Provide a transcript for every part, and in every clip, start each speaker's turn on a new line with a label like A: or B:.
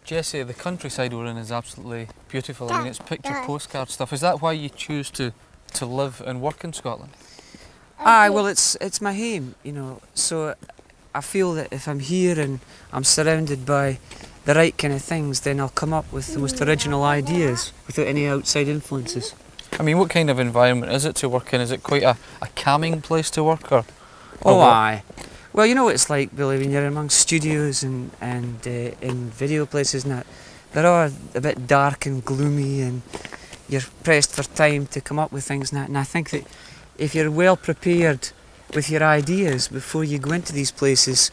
A: Jessie, the countryside we're in is absolutely beautiful. I mean, it's picture postcard stuff. Is that why you choose to live and work in Scotland?
B: Aye, well, it's my home, you know. So I feel that if I'm here and I'm surrounded by the right kind of things, then I'll come up with the most original ideas without any outside influences.
A: I mean, what kind of environment is it to work in? Is it quite a calming place to work, or
B: Oh,
A: what?
B: aye. Well, you know what it's like, Billy, when you're among studios and in video places and that. They're all a bit dark and gloomy, and you're pressed for time to come up with things and that. And I think that if you're well prepared with your ideas before you go into these places,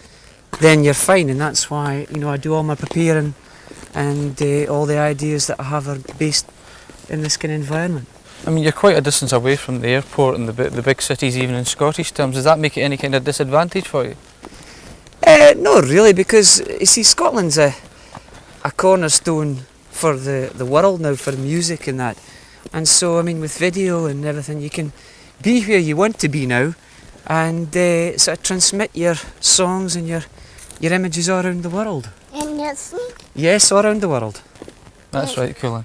B: then you're fine. And that's why, you know, I do all my preparing, and all the ideas that I have are based in this kind of environment.
A: I mean, you're quite a distance away from the airport and the big cities, even in Scottish terms. Does that make it any kind of disadvantage for you?
B: No, really, because you see, Scotland's a cornerstone for the world now, for music and that. And so, I mean, with video and everything, you can be where you want to be now, and sort of transmit your songs and your images all around the world.
C: And yes.
B: Yes, all around the world.
A: That's right, Colin.